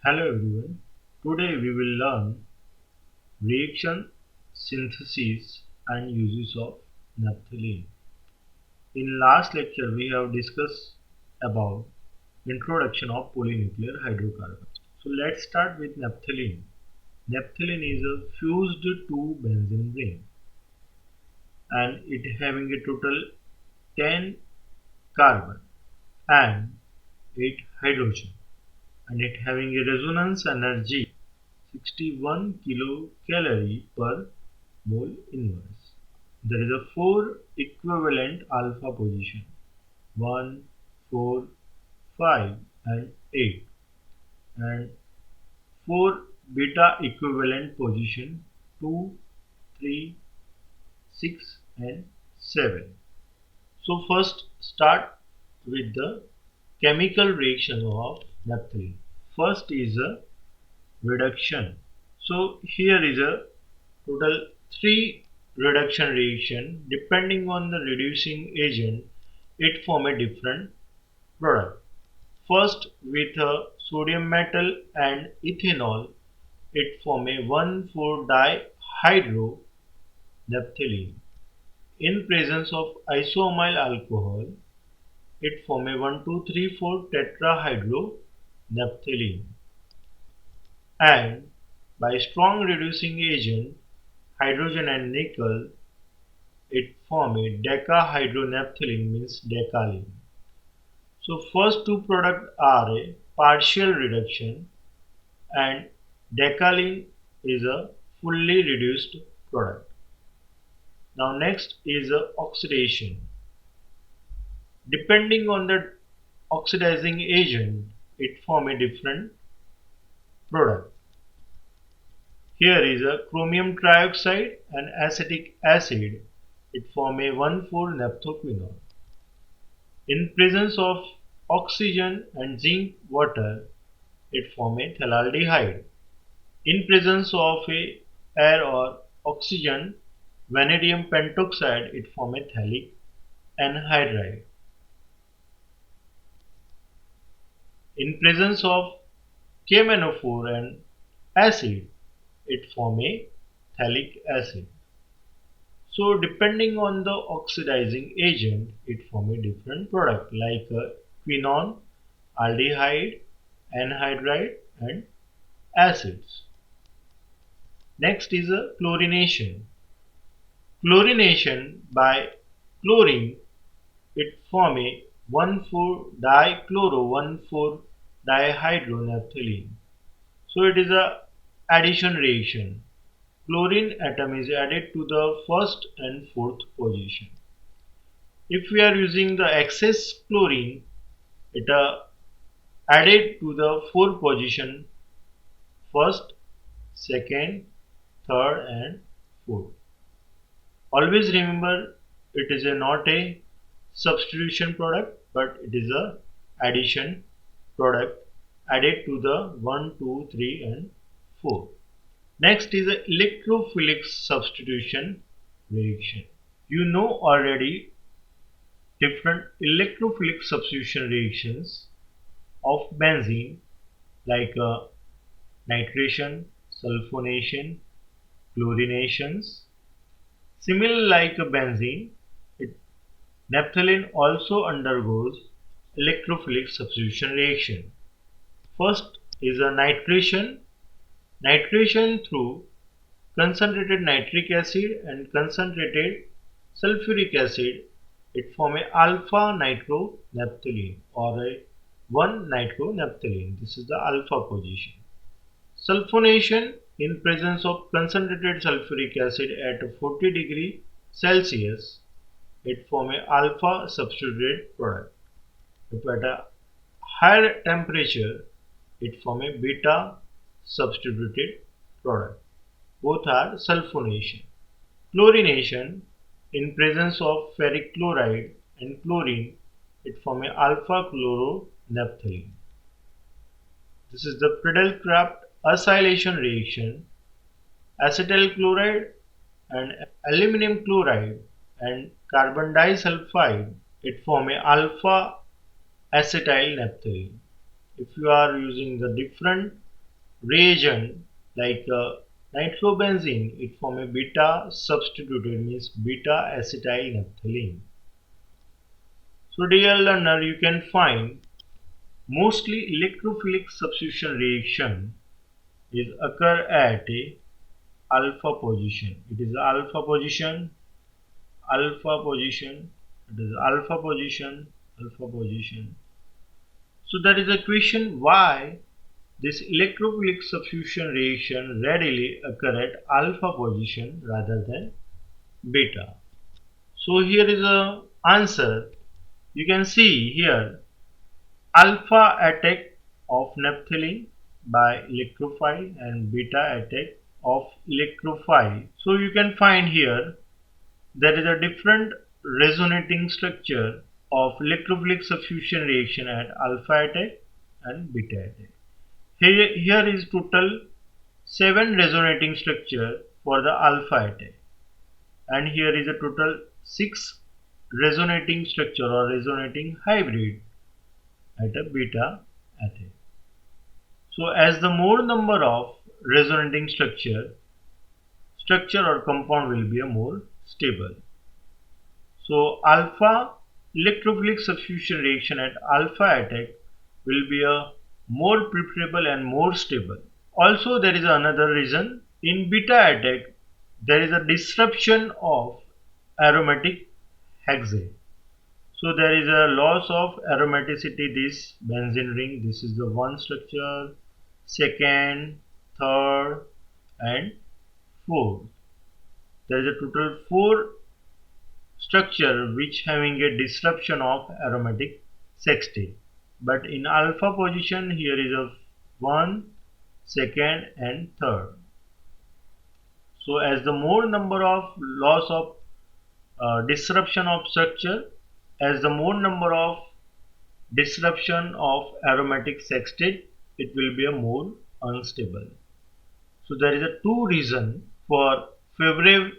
Hello everyone. Today we will learn reaction synthesis and uses of naphthalene. In last lecture we have discussed about introduction of polynuclear hydrocarbons. So let's start with naphthalene. Naphthalene is a fused to benzene ring and it having a total 10 carbon and 8 hydrogen and it having a resonance energy 61 kilocalorie per mole inverse. There is a 4 equivalent alpha position 1, 4, 5 and 8 and 4 beta equivalent position 2, 3, 6 and 7. So first start with the chemical reaction of naphthalene. First is a reduction. So here is a total 3 reduction reaction. Depending on the reducing agent, it form a different product. First with a sodium metal and ethanol, it form a 1,4-dihydronaphthalene. In presence of isoamyl alcohol, it form a 1,2,3,4-tetrahydronaphthalene. And by strong reducing agent, hydrogen and nickel, it form a decahydronaphthalene means decalene. So first two products are a partial reduction and decalene is a fully reduced product. Now next is a oxidation. Depending on the oxidizing agent, it form a different product. Here is a chromium trioxide and acetic acid. It form a 1,4-naphthoquinone. In presence of oxygen and zinc water, it form a phthalaldehyde. In presence of a air or oxygen, vanadium pentoxide, it form a phthalic anhydride. In presence of KMnO4 and acid, it form a phthalic acid. So depending on the oxidizing agent, it form a different product like quinone, aldehyde, anhydride and acids. Next is a chlorination. Chlorination by chlorine, it form a 1,4-dichloro-1,4-dihydronaphthalene. So it is a addition reaction. Chlorine atom is added to the first and fourth position. If we are using the excess chlorine, it added to the four position first, second, third and fourth. Always remember it is not a substitution product but it is a addition product added to the 1, 2, 3 and 4. Next is a electrophilic substitution reaction. You know already different electrophilic substitution reactions of benzene like nitration, sulfonation, chlorinations. Similar like benzene, naphthalene also undergoes electrophilic substitution reaction. First is a nitration. Nitration through concentrated nitric acid and concentrated sulfuric acid, it form a alpha nitronaphthalene or a 1-nitronaphthalene. This is the alpha position. Sulfonation in presence of concentrated sulfuric acid at 40 degree Celsius, it form a alpha substituted product. If at a higher temperature, it form a beta substituted product. Both are sulfonation. Chlorination in presence of ferric chloride and chlorine, it form a alpha chloronaphthalene. This is the Friedel-Crafts acylation reaction. Acetyl chloride and aluminum chloride and carbon disulfide, it form a alpha acetyl naphthalene. If you are using the different reagent like nitrobenzene, it form a beta substituted, means beta acetyl naphthalene. So dear learner, you can find mostly electrophilic substitution reaction is occur at a alpha position. It is alpha position, alpha position, it is alpha position, alpha position. So there is a question why this electrophilic substitution reaction readily occur at alpha position rather than beta. So here is a answer. You can see here alpha attack of naphthalene by electrophile and beta attack of electrophile. So you can find here there is a different resonating structure of electrophilic substitution reaction at alpha attack and beta attack. Here is total 7 resonating structure for the alpha attack, and here is a total 6 resonating structure or resonating hybrid at a beta attack. So as the more number of resonating structure or compound will be a more stable. So alpha electrophilic substitution reaction at alpha attack will be a more preferable and more stable. Also there is another reason. In beta attack there is a disruption of aromatic hexane. So there is a loss of aromaticity this benzene ring. This is the one structure, second, third and fourth. There is a total 4 structure which having a disruption of aromatic sextate. But in alpha position here is a 1, second and third. So as the more number of loss of disruption of structure, as the more number of disruption of aromatic sextate, it will be a more unstable. So there is a two reason for favorable.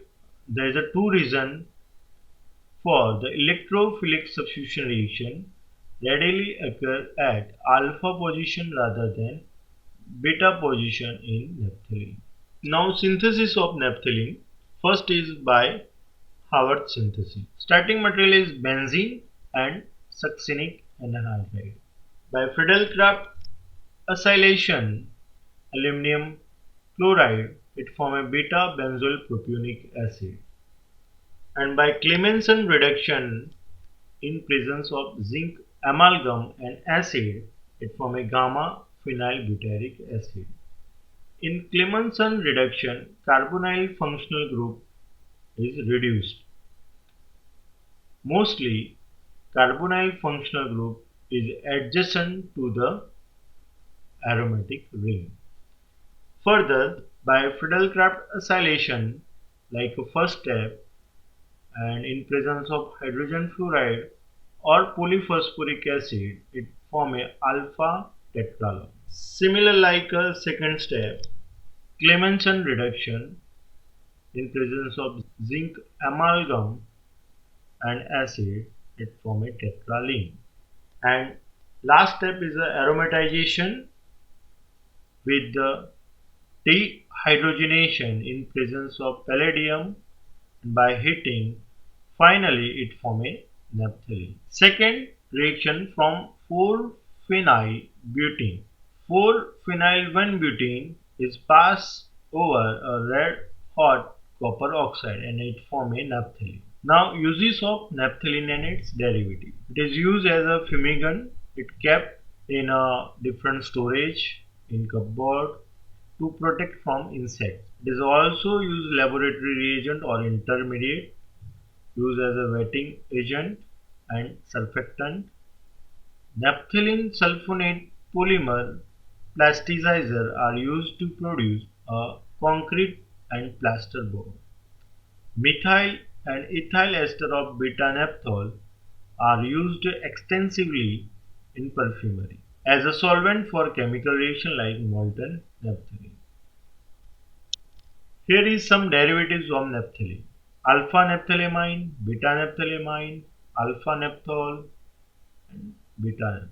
There is a two reason for the electrophilic substitution reaction readily occur at alpha position rather than beta position in naphthalene. Now synthesis of naphthalene. First is by Haworth synthesis. Starting material is benzene and succinic anhydride. By Friedel-Crafts acylation, aluminum chloride, it form a beta benzoyl propionic acid. And by Clemmensen reduction, in presence of zinc amalgam and acid, it form a gamma phenyl butyric acid. In Clemmensen reduction, carbonyl functional group is reduced. Mostly, carbonyl functional group is adjacent to the aromatic ring. Further, by Friedel-Crafts acylation, like a first step, and in presence of hydrogen fluoride or polyphosphoric acid, it form a alpha tetralone. Similar like a second step, Clemmensen reduction, in presence of zinc amalgam and acid, it form a tetraline. And last step is the aromatization with the dehydrogenation in presence of palladium, and by heating finally it form a naphthalene. Second reaction from 4-phenyl butene. 4-phenyl 1-butene is passed over a red hot copper oxide and it form a naphthalene. Now uses of naphthalene and its derivative. It is used as a fumigant. It kept in a different storage in cupboard to protect from insects. It is also used laboratory reagent or intermediate, used as a wetting agent and surfactant. Naphthalene sulfonate polymer plasticizer are used to produce a concrete and plasterboard. Methyl and ethyl ester of beta-naphthol are used extensively in perfumery as a solvent for chemical reaction like molten naphthalene. Here is some derivatives of naphthalene: alpha naphthalamine, beta naphthalamine, alpha naphthol, and beta naphthol.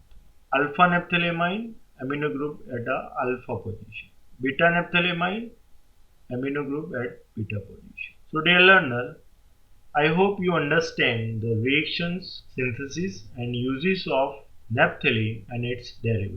Alpha naphthalamine amino group at a alpha position. beta-naphthalamine amino group at beta position. So dear learner, I hope you understand the reactions, synthesis and uses of naphthalene and its derivatives.